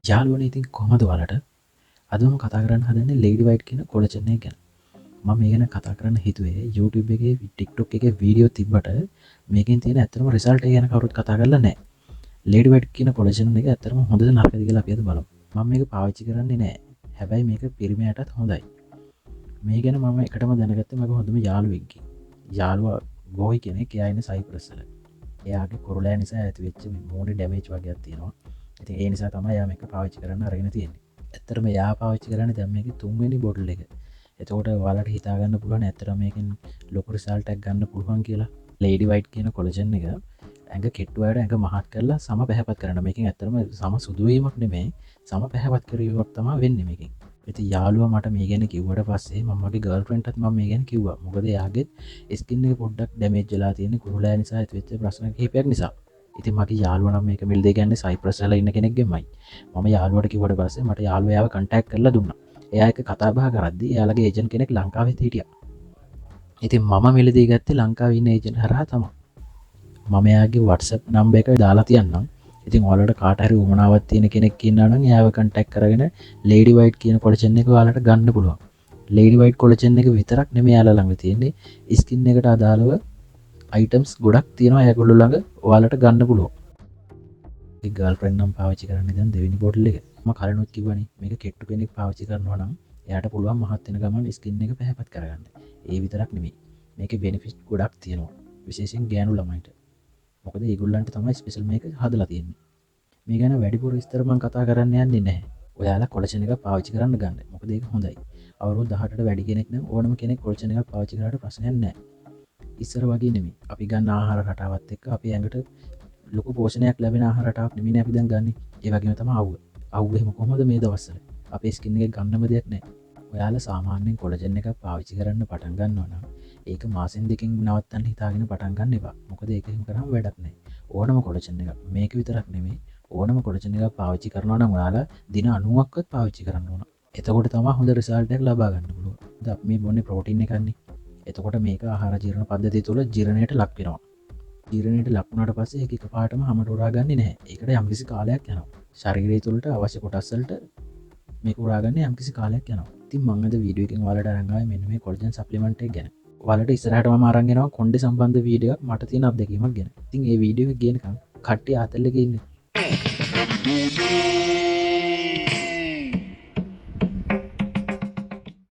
යාළුවනේ ඉතින් කොහමද ඔයාලට අද මම කතා කරන්න හදන්නේ ලේඩි වයිට් කියන කොලජන් එක ගැන. මම මේ ගැන කතා කරන්න හිතුවේ YouTube එකේ TikTok එකේ වීඩියෝ තිබ්බට මේකෙන් තියෙන ඇත්තටම රිසල්ට් එක ගැන කවුරුත් කතා කරලා නැහැ. ලේඩි වයිට් කියන කොලජන් එක ඇත්තටම හොඳද නරකද කියලා අපි අද බලමු. මම මේක පාවිච්චි කරන්නේ නැහැ. හැබැයි මේක පිරිමියටත් හොඳයි. මේ ගැන මම එකටම දැනගත්තේ මගේ හොඳම යාළුවෙක්ගෙන්. යාළුවා ගෝයි කෙනෙක් එයා ඉන්නේ සයිප්‍රස් වල. එයාගේ කුරුලෑ නිසා ඇතිවෙච්ච මූණේ ඩැමේජ් වගේක් තියෙනවා. ඉතින් ඒ නිසා තමයි යා මේක පාවිච්චි කරන්න අරගෙන තියෙන්නේ. ඇත්තටම යා පාවිච්චි කරන්නේ දැන් මේකේ තුන්වෙනි බොටල් එක. එතකොට ඔයාලට හිතා ගන්න පුළුවන් ඇත්තටම මේකෙන් ලොකු රිසල්ට් එකක් ගන්න පුළුවන් කියලා. ලේඩි වයිට් කියන කොලජන් එක ඇඟ කෙට්ටුවයට ඇඟ මහත් කරලා සම පැහැපත් කරන මේකින් ඇත්තටම සම සුදුවීමක් නෙමෙයි සම පැහැපත් කිරීමක් තමයි වෙන්නේ මේකෙන්. ඉතින් යාළුවා මට මේ ගැන කිව්වට පස්සේ මම මගේ ගර්ල්ෆ්‍රෙන්ඩ්ටත් මම මේ ගැන කිව්වා. මොකද එයාගේ ස්කින් එක පොඩ්ඩක් ඩැමේජ් වෙලා තියෙන කුරුලෑ නිසා ඇතිවෙච්ච ප්‍රශ්න කිහිපයක් නිසා. ඉතින් මගේ යාළුවා නම් මේක මිල් දෙ ගන්නේ සයිප්‍රස් වල ඉන්න කෙනෙක්ගෙමයි. මම යාළුවට කිව්වට පස්සේ මට යාළුවා එයාව කන්ටැක්ට් කරලා දුන්නා. එයා එක්ක කතා බහ කරද්දී එයාලගේ ඒජන්ට් කෙනෙක් ලංකාවේ හිටියා. ඉතින් මම මිලදී ගත්තේ ලංකාවේ ඉන්න ඒජන්ට් හරහා තමයි. මම එයාගේ WhatsApp නම්බර් එක දාලා තියන්නම්. ඉතින් ඔයාලට කාට හරි උවමනාවක් තියෙන කෙනෙක් ඉන්නවා නම් එයාව කන්ටැක්ට් කරගෙන ලේඩි වයිට් කියන කොලජන් එක ඔයාලට ගන්න පුළුවන්. ලේඩි වයිට් කොලජන් එක විතරක් නෙමෙයි යාලා ළඟ තියෙන්නේ ස්කින් එකට අදාළව අයිටම්ස් ගොඩක් තියෙනවා ඒගොල්ලෝ ළඟ ඔයාලට ගන්න පුළුවන්. ඒ ගර්ල්ෆ්‍රෙන්ඩ් නම් පාවිච්චි කරන්නේ දැන් දෙවෙනි බෝටල් එක. මම කලිනුත් කිව්වනේ මේක කෙට්ටු කෙනෙක් පාවිච්චි කරනවා නම් එයාට පුළුවන් මහත් වෙන ගමන් ස්කින් එක පැහැපත් කරගන්න. ඒ විතරක් නෙමෙයි. මේකේ බෙනිෆිට් ගොඩක් තියෙනවා. විශේෂයෙන් ගෑනු ළමයින්ට. මොකද ඒගොල්ලන්ට තමයි ස්පෙෂල් මේක හදලා තියෙන්නේ. මේ ගැන වැඩිපුර විස්තර මම කතා කරන්න යන්නේ නැහැ. ඔයාලා කොලජන් එක පාවිච්චි කරන්න ගන්න. මොකද ඒක හොඳයි. අවුරුදු 18ට වැඩි කෙනෙක් නම් ඕනම කෙනෙක් කොලජන් එකක් පාවිච්චි කරාට ප්‍රශ්නයක් නැහැ. ඉස්සර වගේ නෙමෙයි. අපි ගන්න ආහාර රටාවත් එක්ක අපි ඇඟට ලොකු පෝෂණයක් ලැබෙන ආහාර රටාවක් නෙමෙයි අපි දැන් ගන්නෙ. ඒ වගේම තමයි අවුව. අවුව එහෙම කොහොමද මේ දවස්වල? අපේ ස්කින් එකේ ගන්නම දෙයක් නැහැ. ඔයාලා සාමාන්‍යයෙන් කොලජන් එකක් පාවිච්චි කරන්න පටන් ගන්නවා නම් ඒක මාසෙන් දෙකකින් නවත්තන්න හිතාගෙන පටන් ගන්න එපා. මොකද ඒක එහෙම කරාම වැඩක් නැහැ. ඕනම කොලජන් එකක් මේක විතරක් නෙමෙයි ඕනම කොලජන් එකක් පාවිච්චි කරනවා නම් ඔයාලා දින 90ක්වත් පාවිච්චි කරන්න ඕන. එතකොට තමයි හොඳ රිසල්ට් එකක් ලබා ගන්න පුළුවන්. දැන් අපි මේ බොන්නේ ප්‍රෝටීන් එකක්නේ. එතකොට මේක ආහාර ජීර්ණ පද්ධතිය තුළ ජීර්ණයට ලක් වෙනවා. ජීර්ණයට ලක් වුණාට පස්සේ ඒක එකපාරටම හැමට උරාගන්නේ නැහැ. ඒකට යම්කිසි කාලයක් යනවා. ශරීරය තුළට අවශ්‍ය කොටස් වලට මේක උරාගන්නේ යම්කිසි කාලයක් යනවා. ඉතින් මම අද වීඩියෝ එකෙන් ඔයාලට අරන් ආවේ මෙන්න මේ කොලජන් සප්ලිමන්ට් එක ගැන. ඔයාලට ඉස්සරහට මම අරන් එනවා කොණ්ඩේ සම්බන්ධ වීඩියෝ එකක් මට තියෙන අත්දැකීමක් ගැන. ඉතින් මේ වීඩියෝ එක ගේනකම් කට්ටිය ආතල් එකේ ඉන්නේ.